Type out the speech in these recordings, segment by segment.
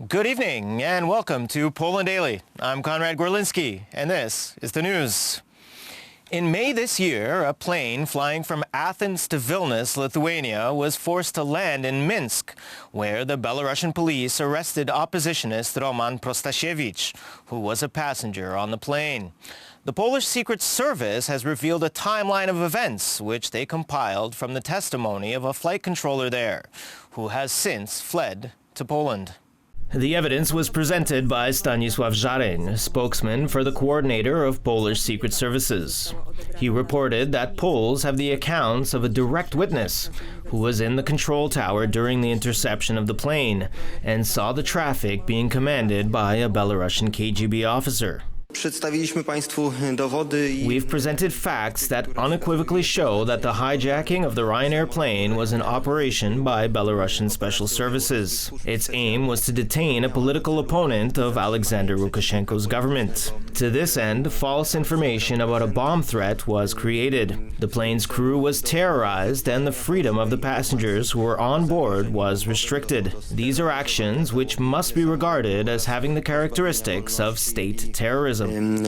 Good evening and welcome to Poland Daily. I'm Konrad Gorliński and this is the news. In May this year, a plane flying from Athens to Vilnius, Lithuania, was forced to land in Minsk, where the Belarusian police arrested oppositionist Roman Protasiewicz, who was a passenger on the plane. The Polish Secret Service has revealed a timeline of events which they compiled from the testimony of a flight controller there, who has since fled to Poland. The evidence was presented by Stanisław Żaryn, spokesman for the coordinator of Polish Secret Services. He reported that Poles have the accounts of a direct witness who was in the control tower during the interception of the plane and saw the traffic being commanded by a Belarusian KGB officer. We've presented facts that unequivocally show that the hijacking of the Ryanair plane was an operation by Belarusian special services. Its aim was to detain a political opponent of Alexander Lukashenko's government. To this end, false information about a bomb threat was created. The plane's crew was terrorized and the freedom of the passengers who were on board was restricted. These are actions which must be regarded as having the characteristics of state terrorism. According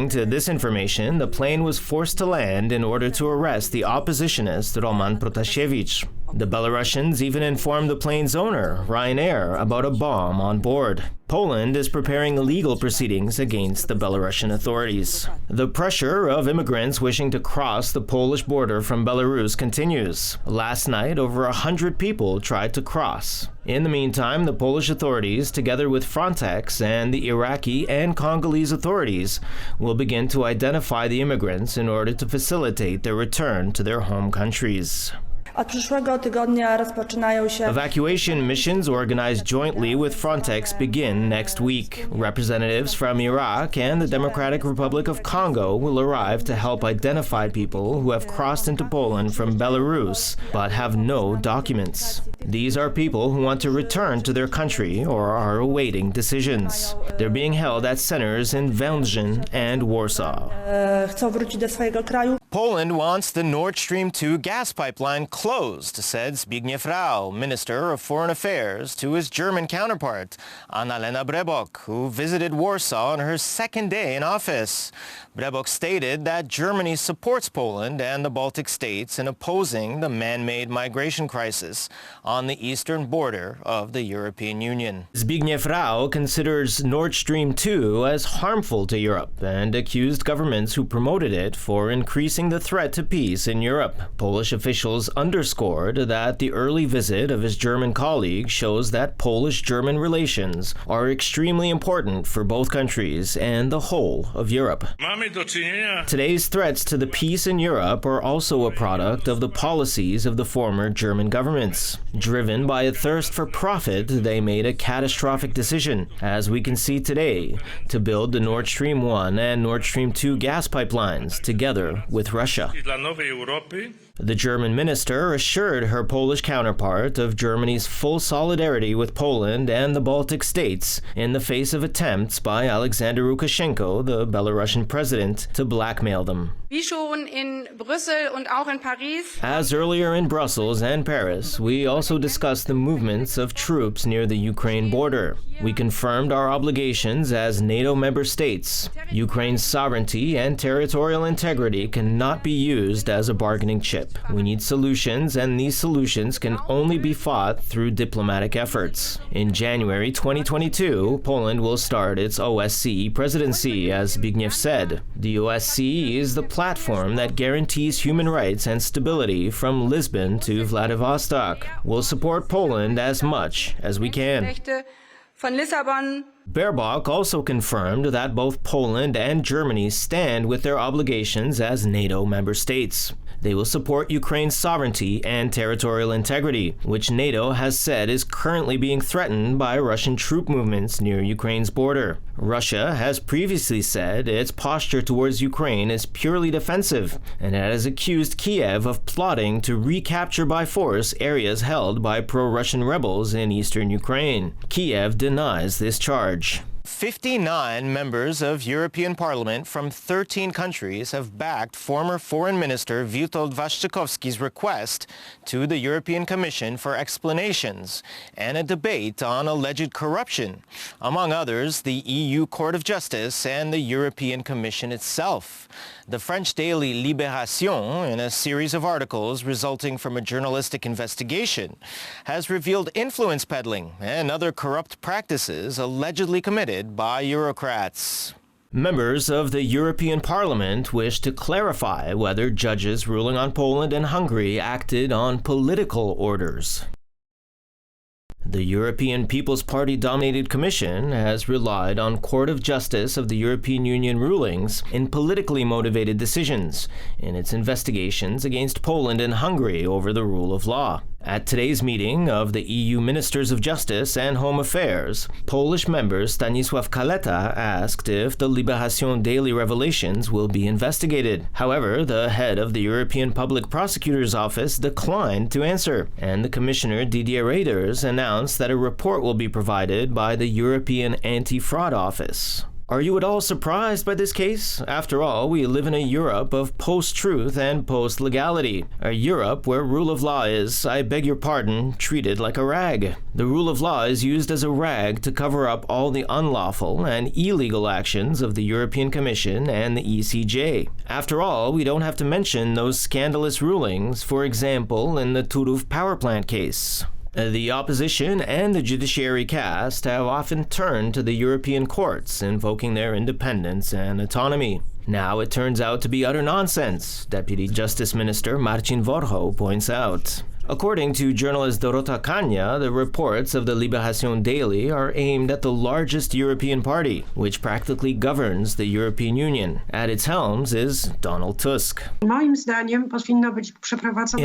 to this information, the plane was forced to land in order to arrest the oppositionist Roman Protasiewicz. The Belarusians even informed the plane's owner, Ryanair, about a bomb on board. Poland is preparing legal proceedings against the Belarusian authorities. The pressure of immigrants wishing to cross the Polish border from Belarus continues. Last night, over 100 people tried to cross. In the meantime, the Polish authorities, together with Frontex and the Iraqi and Congolese authorities, will begin to identify the immigrants in order to facilitate their return to their home countries. Evacuation missions organized jointly with Frontex begin next week. Representatives from Iraq and the Democratic Republic of Congo will arrive to help identify people who have crossed into Poland from Belarus but have no documents. These are people who want to return to their country or are awaiting decisions. They're being held at centers in Vilnius and Warsaw. Poland wants the Nordstream 2 gas pipeline closed, said Zbigniew Rau, Minister of Foreign Affairs, to his German counterpart, Annalena Baerbock, who visited Warsaw on her second day in office. Baerbock stated that Germany supports Poland and the Baltic states in opposing the man-made migration crisis on the eastern border of the European Union. Zbigniew Rau considers Nord Stream 2 as harmful to Europe and accused governments who promoted it for increasing the threat to peace in Europe. Polish officials underscored that the early visit of his German colleague shows that Polish-German relations are extremely important for both countries and the whole of Europe. Today's threats to the peace in Europe are also a product of the policies of the former German governments. Driven by a thirst for profit, they made a catastrophic decision, as we can see today, to build the Nord Stream 1 and Nord Stream 2 gas pipelines together with Russia. The German minister assured her Polish counterpart of Germany's full solidarity with Poland and the Baltic states in the face of attempts by Alexander Lukashenko, the Belarusian president, to blackmail them. As earlier in Brussels and Paris, we also discussed the movements of troops near the Ukraine border. We confirmed our obligations as NATO member states. Ukraine's sovereignty and territorial integrity cannot be used as a bargaining chip. We need solutions, and these solutions can only be fought through diplomatic efforts. In January 2022, Poland will start its OSCE presidency, as Zbigniew said. The OSCE is the platform that guarantees human rights and stability from Lisbon to Vladivostok. We'll support Poland as much as we can. Baerbock also confirmed that both Poland and Germany stand with their obligations as NATO member states. They will support Ukraine's sovereignty and territorial integrity, which NATO has said is currently being threatened by Russian troop movements near Ukraine's border. Russia has previously said its posture towards Ukraine is purely defensive, and it has accused Kiev of plotting to recapture by force areas held by pro-Russian rebels in eastern Ukraine. Kiev denies this charge. 59 members of European Parliament from 13 countries have backed former Foreign Minister Witold Waszczykowski's request to the European Commission for explanations and a debate on alleged corruption. Among others, the EU Court of Justice and the European Commission itself. The French daily Libération, in a series of articles resulting from a journalistic investigation, has revealed influence peddling and other corrupt practices allegedly committed by Eurocrats. Members of the European Parliament wish to clarify whether judges ruling on Poland and Hungary acted on political orders. The European People's Party-dominated Commission has relied on Court of Justice of the European Union rulings in politically motivated decisions in its investigations against Poland and Hungary over the rule of law. At today's meeting of the EU Ministers of Justice and Home Affairs, Polish member Stanisław Kaleta asked if the Libération daily revelations will be investigated. However, the head of the European Public Prosecutor's Office declined to answer, and the Commissioner Didier Reynders announced that a report will be provided by the European Anti-Fraud Office. Are you at all surprised by this case? After all, we live in a Europe of post-truth and post-legality. A Europe where rule of law is, I beg your pardon, treated like a rag. The rule of law is used as a rag to cover up all the unlawful and illegal actions of the European Commission and the ECJ. After all, we don't have to mention those scandalous rulings, for example, in the Turów power plant case. The opposition and the judiciary caste have often turned to the European courts, invoking their independence and autonomy. Now it turns out to be utter nonsense, Deputy Justice Minister Marcin Warchoł points out. According to journalist Dorota Kania, the reports of the Libération Daily are aimed at the largest European party, which practically governs the European Union. At its helms is Donald Tusk. In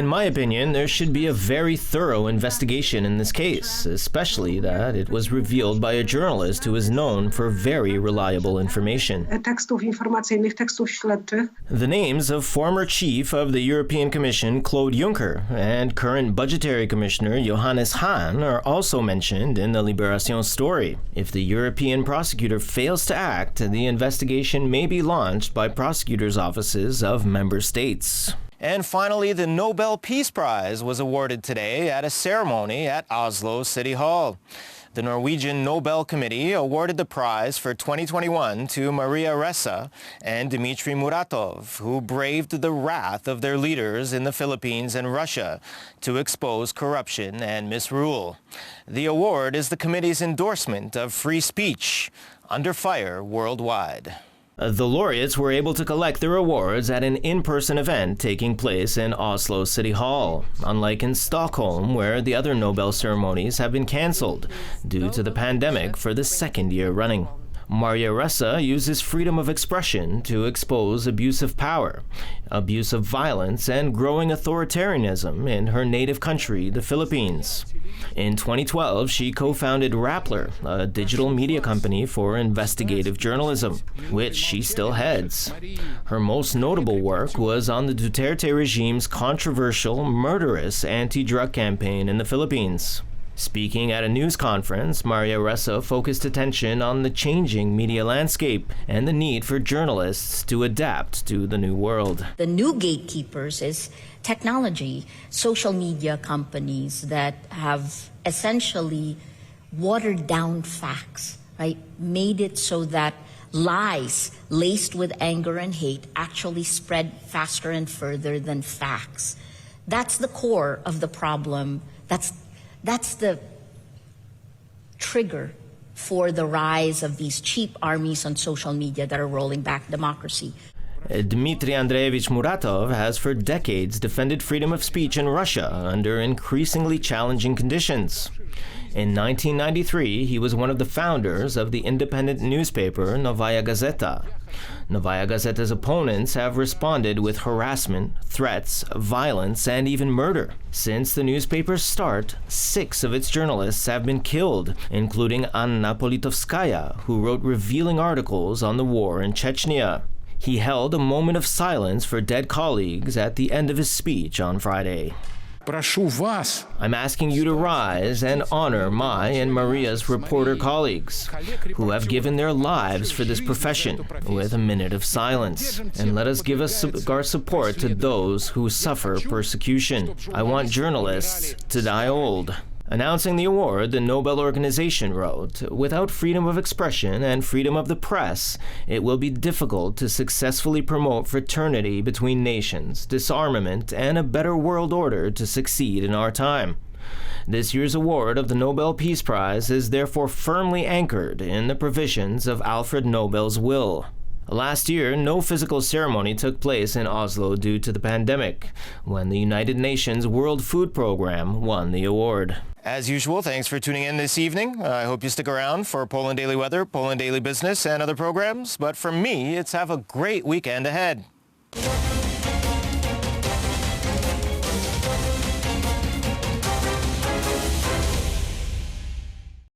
my opinion, there should be a very thorough investigation in this case, especially that it was revealed by a journalist who is known for very reliable information. The names of former chief of the European Commission Claude Juncker and current budgetary commissioner Johannes Hahn are also mentioned in the Libération story. If the European prosecutor fails to act, the investigation may be launched by prosecutors' offices of member states. And finally, the Nobel Peace Prize was awarded today at a ceremony at Oslo City Hall. The Norwegian Nobel Committee awarded the prize for 2021 to Maria Ressa and Dmitry Muratov, who braved the wrath of their leaders in the Philippines and Russia to expose corruption and misrule. The award is the committee's endorsement of free speech under fire worldwide. The laureates were able to collect their awards at an in-person event taking place in Oslo City Hall, unlike in Stockholm, where the other Nobel ceremonies have been cancelled due to the pandemic for the second year running. Maria Ressa uses freedom of expression to expose abuse of power, abuse of violence, and growing authoritarianism in her native country, the Philippines. In 2012, she co-founded Rappler, a digital media company for investigative journalism, which she still heads. Her most notable work was on the Duterte regime's controversial, murderous anti-drug campaign in the Philippines. Speaking at a news conference, Maria Ressa focused attention on the changing media landscape and the need for journalists to adapt to the new world. The new gatekeepers is technology, social media companies that have essentially watered down facts, right? Made it so that lies laced with anger and hate actually spread faster and further than facts. That's the core of the problem. That's the trigger for the rise of these cheap armies on social media that are rolling back democracy. Dmitry Andreevich Muratov has for decades defended freedom of speech in Russia under increasingly challenging conditions. In 1993, he was one of the founders of the independent newspaper Novaya Gazeta. Novaya Gazeta's opponents have responded with harassment, threats, violence, and even murder. Since the newspaper's start, 6 of its journalists have been killed, including Anna Politkovskaya, who wrote revealing articles on the war in Chechnya. He held a moment of silence for dead colleagues at the end of his speech on Friday. Прошу вас, I'm asking you to rise and honor my and Maria's reporter colleagues who have given their lives for this profession with a minute of silence. And let us give our support to those who suffer persecution. I want journalists to die old. Announcing the award, the Nobel Organization wrote, "Without freedom of expression and freedom of the press, it will be difficult to successfully promote fraternity between nations, disarmament, and a better world order to succeed in our time." This year's award of the Nobel Peace Prize is therefore firmly anchored in the provisions of Alfred Nobel's will. Last year, no physical ceremony took place in Oslo due to the pandemic, when the United Nations World Food Programme won the award. As usual, thanks for tuning in this evening. I hope you stick around for Poland Daily Weather, Poland Daily Business, and other programs. But for me, it's have a great weekend ahead.